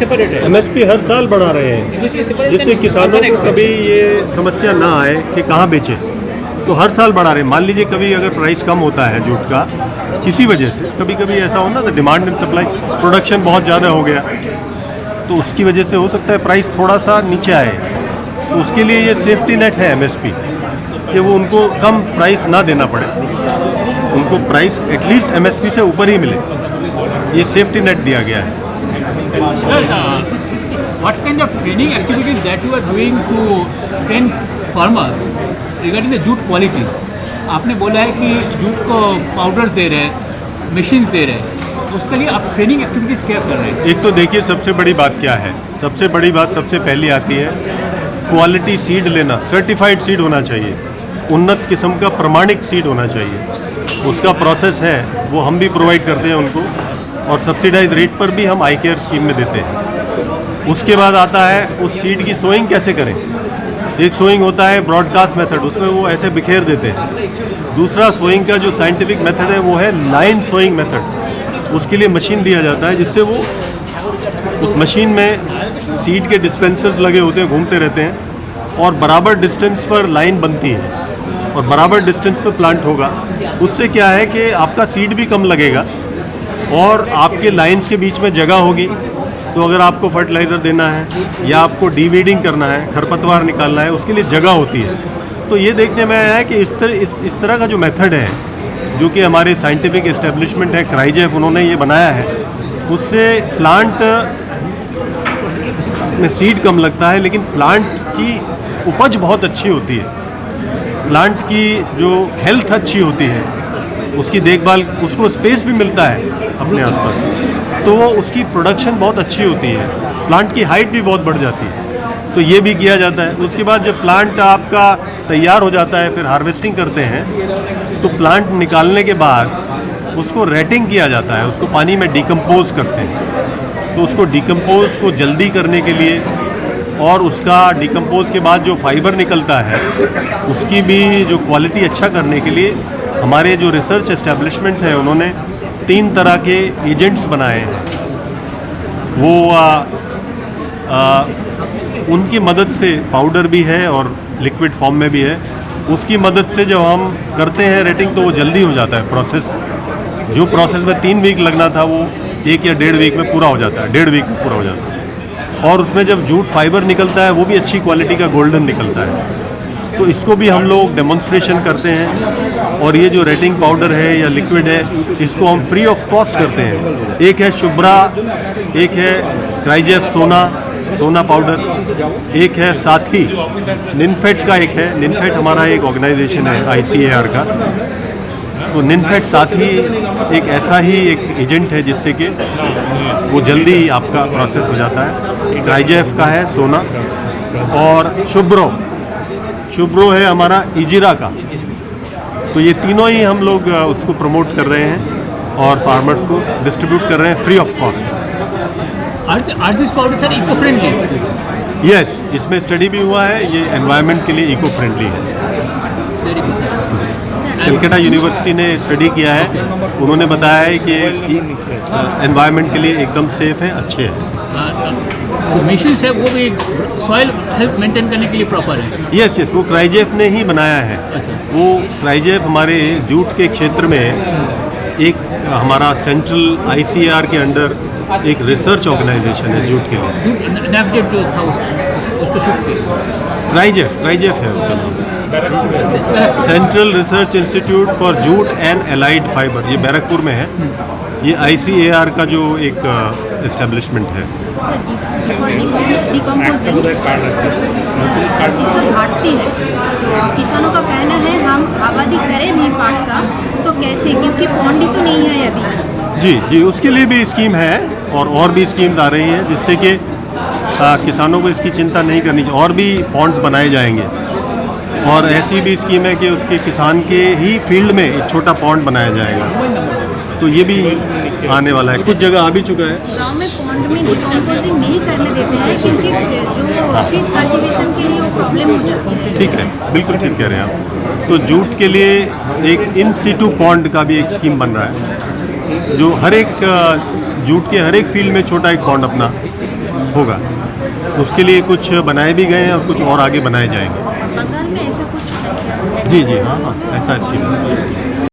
MSP हर साल बढ़ा रहे हैं जिससे किसानों को कभी ये समस्या ना आए कि कहाँ बेचें। तो हर साल बढ़ा रहे हैं। मान लीजिए कभी अगर प्राइस कम होता है जूट का किसी वजह से, कभी कभी ऐसा हो ना तो डिमांड एंड सप्लाई, प्रोडक्शन बहुत ज़्यादा हो गया तो उसकी वजह से हो सकता है प्राइस थोड़ा सा नीचे आए। तो उसके लिए ये सेफ्टी नेट है एमएसपी कि वो उनको कम प्राइस ना देना पड़े, उनको प्राइस एटलीस्ट एमएसपी से ऊपर ही मिले। ये सेफ्टी नेट दिया गया है। Sir, what kind of training activities that you are doing to train farmers regarding the jute qualities? आपने बोला है कि जूट को पाउडर्स दे रहे हैं, मशीन्स दे रहे हैं, उसके लिए आप ट्रेनिंग एक्टिविटीज़ क्या कर रहे हैं? एक तो देखिए सबसे बड़ी बात क्या है, सबसे बड़ी बात सबसे पहली आती है क्वालिटी सीड लेना। सर्टिफाइड सीड होना चाहिए, उन्नत किस्म का प्रमाणिक सीड होना चाहिए। उसका प्रोसेस है वो हम भी प्रोवाइड करते हैं उनको, और सब्सिडाइज रेट पर भी हम आई केयर स्कीम में देते हैं। उसके बाद आता है उस सीड की सोइंग कैसे करें। एक सोइंग होता है ब्रॉडकास्ट मेथड, उसमें वो ऐसे बिखेर देते हैं। दूसरा सोइंग का जो साइंटिफिक मेथड है वो है लाइन सोइंग मेथड। उसके लिए मशीन दिया जाता है जिससे वो उस मशीन में सीड के डिस्पेंसर्स लगे होते हैं, घूमते रहते हैं और बराबर डिस्टेंस पर लाइन बनती है और बराबर डिस्टेंस पर प्लांट होगा। उससे क्या है कि आपका सीड भी कम लगेगा और आपके लाइंस के बीच में जगह होगी। तो अगर आपको फर्टिलाइज़र देना है या आपको डीवीडिंग करना है, खरपतवार निकालना है, उसके लिए जगह होती है। तो ये देखने में आया है कि इस तरह का जो मेथड है, जो कि हमारे साइंटिफिक एस्टेब्लिशमेंट है क्राइजेफ, उन्होंने ये बनाया है, उससे प्लांट में सीड कम लगता है लेकिन प्लांट की उपज बहुत अच्छी होती है, प्लांट की जो हेल्थ अच्छी होती है, उसकी देखभाल, उसको स्पेस भी मिलता है अपने आसपास, तो वो उसकी प्रोडक्शन बहुत अच्छी होती है, प्लांट की हाइट भी बहुत बढ़ जाती है। तो ये भी किया जाता है। उसके बाद जब प्लांट आपका तैयार हो जाता है, फिर हार्वेस्टिंग करते हैं, तो प्लांट निकालने के बाद उसको रेटिंग किया जाता है, उसको पानी में डिकम्पोज करते हैं। तो उसको डिकम्पोज को जल्दी करने के लिए और उसका डिकम्पोज के बाद जो फाइबर निकलता है उसकी भी जो क्वालिटी अच्छा करने के लिए हमारे जो रिसर्च एस्टेब्लिशमेंट्स हैं उन्होंने 3 तरह के एजेंट्स बनाए हैं। वो उनकी मदद से, पाउडर भी है और लिक्विड फॉर्म में भी है, उसकी मदद से जब हम करते हैं रेटिंग तो वो जल्दी हो जाता है प्रोसेस। जो प्रोसेस में 3 वीक लगना था वो 1 या 1.5 वीक में पूरा हो जाता है, 1.5 वीक में पूरा हो जाता है। और उसमें जब जूट फाइबर निकलता है वो भी अच्छी क्वालिटी का गोल्डन निकलता है। तो इसको भी हम लोग डेमोन्स्ट्रेशन करते हैं। और ये जो रेटिंग पाउडर है या लिक्विड है, इसको हम फ्री ऑफ कॉस्ट करते हैं। एक है शुभ्रा, एक है क्राइजेफ सोना पाउडर, एक है साथी निनफेट का, एक है निनफेट हमारा एक ऑर्गेनाइजेशन है ICAR का। तो निनफेट साथी एक ऐसा ही एक एजेंट है जिससे कि वो जल्दी आपका प्रोसेस हो जाता है। क्राइजेफ का है सोना, और शुभ्रो है हमारा इजिरा का। तो ये तीनों ही हम लोग उसको प्रमोट कर रहे हैं और फार्मर्स को डिस्ट्रीब्यूट कर रहे हैं free of cost. Are these powders are eco-friendly? Yes, इसमें स्टडी भी हुआ है, ये एनवायरनमेंट के लिए इको फ्रेंडली है। Very good. कलकत्ता यूनिवर्सिटी ने स्टडी किया है, उन्होंने बताया है कि एनवायरनमेंट के लिए एकदम सेफ है, अच्छे हैं। जो मशीन्स है वो भी सॉइल हेल्थ मेंटेन करने के लिए प्रॉपर है? यस, वो क्राइजेफ ने ही बनाया है। वो क्राइजेफ हमारे जूट के क्षेत्र में एक हमारा सेंट्रल ICAR के अंडर एक रिसर्च ऑर्गेनाइजेशन है जूट के लिए। नैपजेट जो था उसको शिफ्ट किया, क्राइजेफ है उसका नाम, central research institute for jute and allied fibre. ये बैरकपुर में है। ये ICAR का जो एक एस्टेब्लिशमेंट है। इसमें घाटती है, तो किसानों का कहना है हम आबादी करें भी पाट का, तो कैसे, क्योंकि पॉन्ड ही तो नहीं है अभी। जी, उसके लिए भी स्कीम है और भी स्कीम्स आ रही हैं जिससे कि किसानों को इसकी चिंता नहीं करनी चाहिए। और भी पॉन्ड्स बनाए जाएंगे और ऐसी भी स्कीम है कि उसके किसान के ही फील्ड में एक छोटा पॉन्ड बनाया जाएगा। तो ये भी आने वाला है, कुछ जगह आ भी चुका है। गाँव में पॉन्ड में डिकम्पोजिंग नहीं करने देते हैं क्योंकि जो फिश कल्टीवेशन के लिए वो प्रॉब्लम हो जाती है। ठीक है, बिल्कुल ठीक कह रहे हैं आप। तो जूट के लिए एक इन सीटू पॉन्ड का भी एक स्कीम बन रहा है, जो हर एक जूट के हर एक फील्ड में छोटा एक पॉन्ड अपना होगा। उसके लिए कुछ बनाए भी गए हैं और कुछ और आगे बनाए जाएंगे। बंगाल में ऐसा कुछ है क्या? जी जी हाँ हाँ, ऐसा स्कीम है।